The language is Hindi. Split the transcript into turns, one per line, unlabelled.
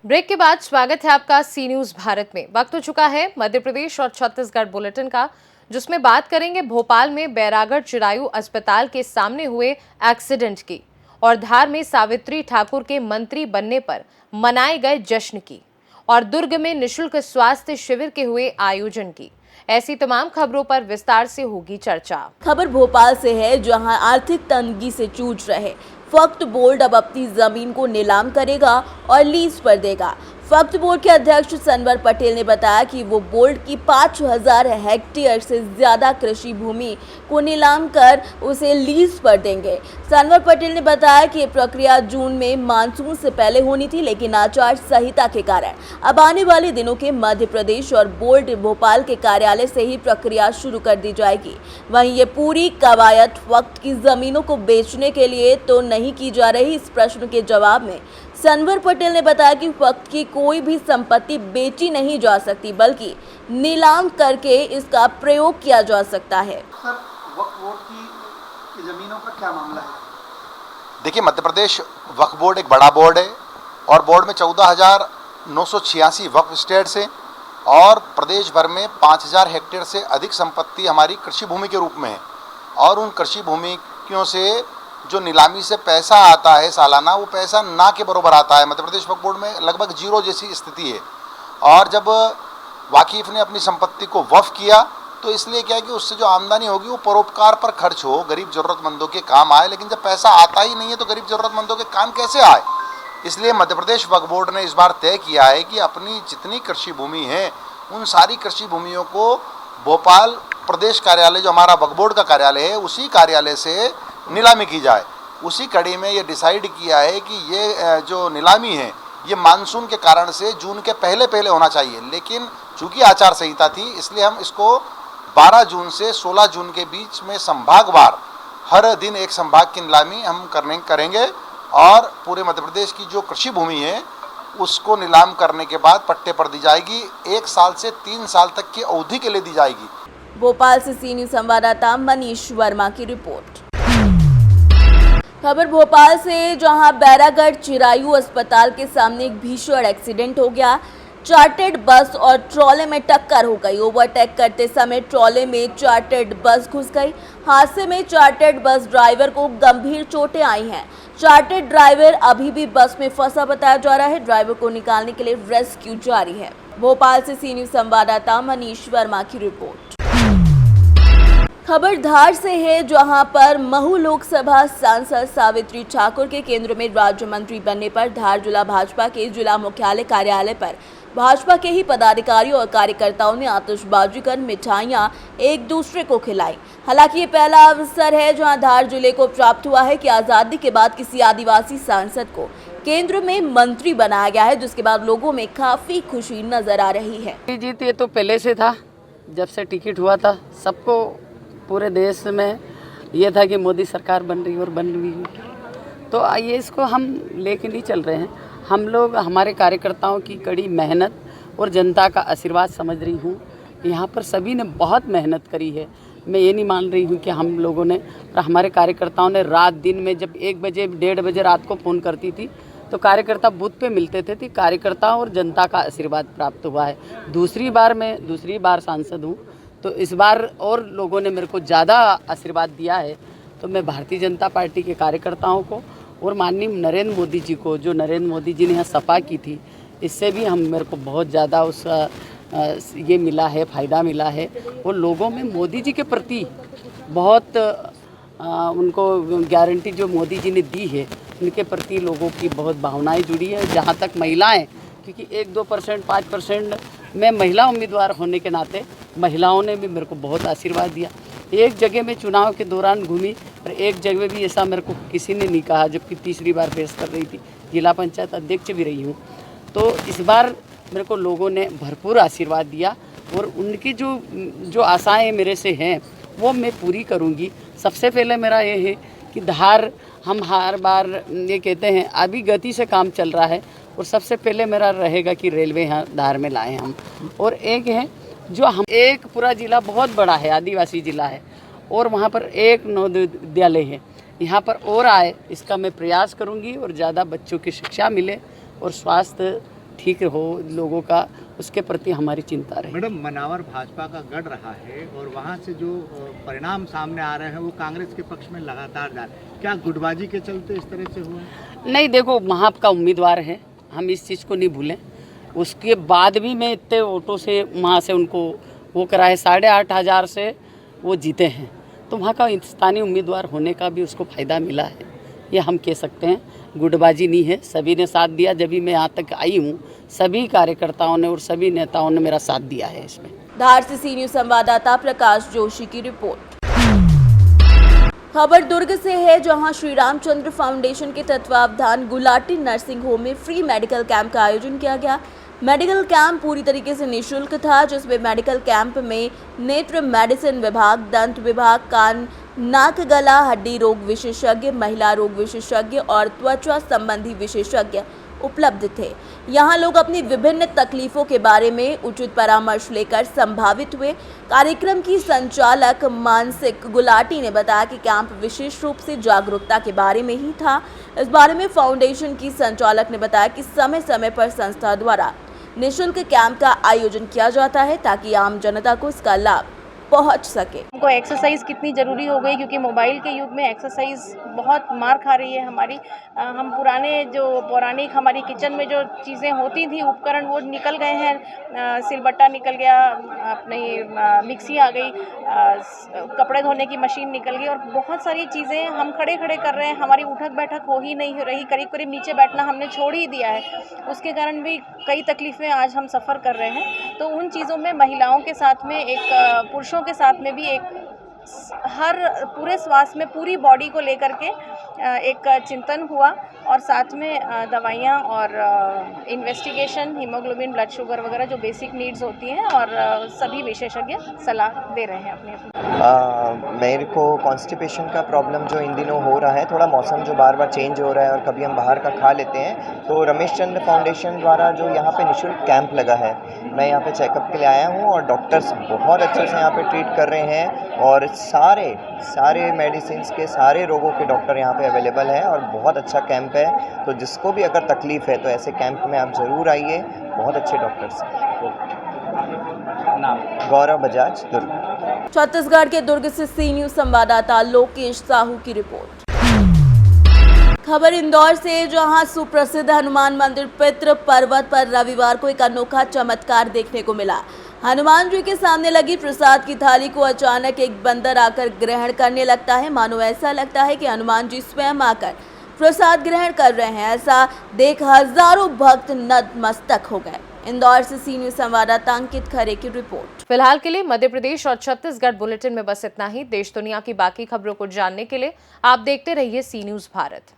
ब्रेक के बाद स्वागत है आपका सी न्यूज भारत में। वक्त हो चुका है मध्य प्रदेश और छत्तीसगढ़ बुलेटिन का, जिसमें बात करेंगे भोपाल में बैरागढ़ चिरायु अस्पताल के सामने हुए एक्सीडेंट की और धार में सावित्री ठाकुर के मंत्री बनने पर मनाए गए जश्न की और दुर्ग में निशुल्क स्वास्थ्य शिविर के हुए आयोजन की। ऐसी तमाम खबरों पर विस्तार से होगी चर्चा।
खबर भोपाल से है, जहां आर्थिक तंगी से जूझ रहे वक्फ बोर्ड अब अपनी जमीन को नीलाम करेगा और लीज पर देगा। वक्फ बोर्ड के अध्यक्ष सनवर पटेल ने बताया कि वो बोर्ड की 5000 हेक्टेयर से ज्यादा कृषि भूमि को नीलाम कर उसे लीज पर देंगे। सनवर पटेल ने बताया कि ये प्रक्रिया जून में मानसून से पहले होनी थी, लेकिन आचार संहिता के कारण अब आने वाले दिनों के मध्य प्रदेश और बोर्ड भोपाल के कार्यालय से ही प्रक्रिया शुरू कर दी जाएगी। वहीं ये पूरी कवायद वक्त की जमीनों को बेचने के लिए तो नहीं की जा रही। इस प्रश्न के जवाब में सनवर पटेल ने बताया कि वक्त की कोई भी संपत्ति बेची नहीं जा सकती, बल्कि नीलाम करके इसका प्रयोग किया जा सकता है।
सर, वक्फ बोर्ड की जमीनों का क्या मामला है?
देखिए, मध्य प्रदेश वक्फ बोर्ड एक बड़ा बोर्ड है और बोर्ड में 14,986 वक्फ स्टेट्स हैं और प्रदेश भर में 5,000 हेक्टेयर से अधिक संपत्ति हमारी कृषि भूमि के रूप में है। और उन कृषि भूमियों से जो नीलामी से पैसा आता है सालाना, वो पैसा ना के बराबर आता है। मध्य प्रदेश वक्फ बोर्ड में लगभग जीरो जैसी स्थिति है। और जब वाकिफ ने अपनी संपत्ति को वक्फ किया तो इसलिए क्या है कि उससे जो आमदनी होगी वो परोपकार पर खर्च हो, गरीब ज़रूरतमंदों के काम आए। लेकिन जब पैसा आता ही नहीं है तो गरीब ज़रूरतमंदों के काम कैसे आए? इसलिए मध्य प्रदेश वक्फ बोर्ड ने इस बार तय किया है कि अपनी जितनी कृषि भूमि है उन सारी कृषि भूमियों को भोपाल प्रदेश कार्यालय, जो हमारा वक्फ बोर्ड का कार्यालय है, उसी कार्यालय से नीलामी की जाए। उसी कड़ी में ये डिसाइड किया है कि ये जो नीलामी है ये मानसून के कारण से जून के पहले होना चाहिए, लेकिन चूंकि आचार संहिता थी इसलिए हम इसको 12 जून से 16 जून के बीच में संभागवार हर दिन एक संभाग की नीलामी हम करेंगे और पूरे मध्य प्रदेश की जो कृषि भूमि है उसको नीलाम करने के बाद पट्टे पर दी जाएगी। 1 साल से 3 साल तक की अवधि के लिए दी जाएगी।
भोपाल से सी न्यूज संवाददाता मनीष वर्मा की रिपोर्ट। खबर भोपाल से, जहां बैरागढ़ चिरायु अस्पताल के सामने एक भीषण एक्सीडेंट हो गया। चार्टर्ड बस और ट्रॉले में टक्कर हो गई। ओवरटेक करते समय ट्रॉले में चार्टर्ड बस घुस गई। हादसे में चार्टर्ड बस ड्राइवर को गंभीर चोटें आई हैं। चार्टर्ड ड्राइवर अभी भी बस में फंसा बताया जा रहा है। ड्राइवर को निकालने के लिए रेस्क्यू जारी है। भोपाल से सी न्यूज संवाददाता मनीष वर्मा की रिपोर्ट। खबर धार से है, जहां पर महू लोकसभा सांसद सावित्री ठाकुर के केंद्र में राज्य मंत्री बनने पर धार जिला भाजपा के जिला मुख्यालय कार्यालय पर भाजपा के ही पदाधिकारियों और कार्यकर्ताओं ने आतिशबाजी कर मिठाइयां एक दूसरे को खिलाई। हालांकि ये पहला अवसर है जहां धार जिले को प्राप्त हुआ है कि आज़ादी के बाद किसी आदिवासी सांसद को केंद्र में मंत्री बनाया गया है, जिसके बाद लोगों में काफी खुशी नजर आ रही है।
जीत ये तो पहले से था, जब से टिकट हुआ था सबको पूरे देश में ये था कि मोदी सरकार बन रही और बन रही है। तो आइए इसको हम लेके नहीं चल रहे हैं। हम लोग, हमारे कार्यकर्ताओं की कड़ी मेहनत और जनता का आशीर्वाद समझ रही हूँ। यहाँ पर सभी ने बहुत मेहनत करी है। मैं ये नहीं मान रही हूँ कि हम लोगों ने और हमारे कार्यकर्ताओं ने रात दिन में, जब 1 बजे 1:30 बजे रात को फ़ोन करती थी तो कार्यकर्ता बूथ पे मिलते थे। तो कार्यकर्ताओं और जनता का आशीर्वाद प्राप्त हुआ है। दूसरी बार सांसद हूँ, तो इस बार और लोगों ने मेरे को ज़्यादा आशीर्वाद दिया है। तो मैं भारतीय जनता पार्टी के कार्यकर्ताओं को और माननीय नरेंद्र मोदी जी को, जो नरेंद्र मोदी जी ने यहाँ सपा की थी, इससे भी मेरे को बहुत ज़्यादा ये मिला है, फ़ायदा मिला है। और लोगों में मोदी जी के प्रति बहुत उनको गारंटी जो मोदी जी ने दी है, उनके प्रति लोगों की बहुत भावनाएं जुड़ी है। जहाँ तक महिलाएं, क्योंकि 1-2%, 5% में महिला उम्मीदवार होने के नाते महिलाओं ने भी मेरे को बहुत आशीर्वाद दिया। एक जगह मैं चुनाव के दौरान घूमी और एक जगह भी ऐसा मेरे को किसी ने नहीं कहा, जबकि तीसरी बार फेस कर रही थी, जिला पंचायत अध्यक्ष भी रही हूँ। तो इस बार मेरे को लोगों ने भरपूर आशीर्वाद दिया और उनकी जो आशाएं मेरे से हैं वो मैं पूरी करूँगी। सबसे पहले मेरा ये है कि धार, हम हर बार ये कहते हैं अभी गति से काम चल रहा है और सबसे पहले मेरा रहेगा कि रेलवे यहाँ धार में लाएँ हम। और एक है जो हम, एक पूरा ज़िला बहुत बड़ा है, आदिवासी ज़िला है और वहाँ पर एक नवोदय विद्यालय है, यहाँ पर और आए, इसका मैं प्रयास करूँगी और ज़्यादा बच्चों की शिक्षा मिले और स्वास्थ्य ठीक हो लोगों का, उसके प्रति हमारी चिंता रहे।
मैडम, मनावर भाजपा का गढ़ रहा है और वहाँ से जो परिणाम सामने आ रहे हैं वो कांग्रेस के पक्ष में लगातार जा रहे हैं। क्या गुटबाजी के चलते इस तरह से हुआ है?
नहीं, देखो वहाँ का उम्मीदवार है, हम इस चीज़ को नहीं भूलें। उसके बाद भी मैं इतने वोटों से वहाँ से उनको वो करा है, 8,500 से वो जीते हैं, तो वहाँ का स्थानीय उम्मीदवार होने का भी उसको फ़ायदा मिला है, ये हम कह सकते हैं। गुटबाजी नहीं है, सभी ने साथ दिया। जब भी मैं यहाँ तक आई हूँ, सभी कार्यकर्ताओं ने और सभी नेताओं ने मेरा साथ दिया है इसमें।
धार से सी न्यूज़ संवाददाता प्रकाश जोशी की रिपोर्ट। खबर दुर्ग से है, जहां श्री रामचंद्र फाउंडेशन के तत्वावधान गुलाटी नर्सिंग होम में फ्री मेडिकल कैंप का आयोजन किया गया। मेडिकल कैंप पूरी तरीके से निःशुल्क था, जिसमें मेडिकल कैंप में नेत्र मेडिसिन विभाग, दंत विभाग, कान नाक गला हड्डी रोग विशेषज्ञ, महिला रोग विशेषज्ञ और त्वचा संबंधी विशेषज्ञ उपलब्ध थे। यहाँ लोग अपनी विभिन्न तकलीफों के बारे में उचित परामर्श लेकर संभावित हुए। कार्यक्रम की संचालक मानसिक गुलाटी ने बताया कि कैंप विशेष रूप से जागरूकता के बारे में ही था। इस बारे में फाउंडेशन की संचालक ने बताया कि समय समय पर संस्था द्वारा निःशुल्क कैंप का आयोजन किया जाता है ताकि आम जनता को इसका लाभ पहुंच सके।
हमको एक्सरसाइज कितनी ज़रूरी हो गई, क्योंकि मोबाइल के युग में एक्सरसाइज बहुत मार खा रही है हमारी। हम पुराने जो पौराणिक हमारी किचन में जो चीज़ें होती थी, उपकरण, वो निकल गए हैं। सिलबट्टा निकल गया, अपनी मिक्सी आ गई, कपड़े धोने की मशीन निकल गई और बहुत सारी चीज़ें हम खड़े खड़े कर रहे हैं। हमारी उठक बैठक हो ही नहीं रही, करीब करीब नीचे बैठना हमने छोड़ ही दिया है। उसके कारण भी कई तकलीफ़ें आज हम सफ़र कर रहे हैं। तो उन चीज़ों में महिलाओं के साथ में, एक पुरुषों के साथ में भी एक हर पूरे स्वास्थ्य में पूरी बॉडी को लेकर के एक चिंतन हुआ और साथ में दवाइयाँ और इन्वेस्टिगेशन, हीमोग्लोबिन, ब्लड शुगर वगैरह जो बेसिक नीड्स होती हैं, और सभी विशेषज्ञ सलाह दे रहे हैं अपनी।
मेरे को कॉन्स्टिपेशन का प्रॉब्लम जो इन दिनों हो रहा है, थोड़ा मौसम जो बार बार चेंज हो रहा है और कभी हम बाहर का खा लेते हैं, तो रमेश चंद्र फाउंडेशन द्वारा जो यहाँ पे निःशुल्क कैंप लगा है, मैं यहाँ पे चेकअप के लिए आया हूँ और डॉक्टर्स बहुत अच्छे से यहाँ पे ट्रीट कर रहे हैं और सारे मेडिसिन के सारे रोगों के डॉक्टर यहाँ पे अवेलेबल हैं और बहुत अच्छा कैंप है। तो जिसको भी अगर तकलीफ़ है तो ऐसे कैंप में आप ज़रूर आइए, बहुत अच्छे डॉक्टर्स हैं। गौरव बजाज, दुर्ग।
छत्तीसगढ़ के दुर्ग से सी न्यूज़ संवाददाता लोकेश साहू की रिपोर्ट। खबर इंदौर से, जहां सुप्रसिद्ध हनुमान मंदिर पितृ पर्वत पर रविवार को एक अनोखा चमत्कार देखने को मिला। हनुमान जी के सामने लगी प्रसाद की थाली को अचानक एक बंदर आकर ग्रहण करने लगता है। मानो ऐसा लगता है कि हनुमान जी स्वयं आकर प्रसाद ग्रहण कर रहे हैं। ऐसा देख हजारों भक्त नतमस्तक हो गए। इंदौर से सी न्यूज़ संवाददाता अंकित खरे की रिपोर्ट।
फिलहाल के लिए मध्य प्रदेश और छत्तीसगढ़ बुलेटिन में बस इतना ही। देश दुनिया की बाकी खबरों को जानने के लिए आप देखते रहिए सी न्यूज़ भारत।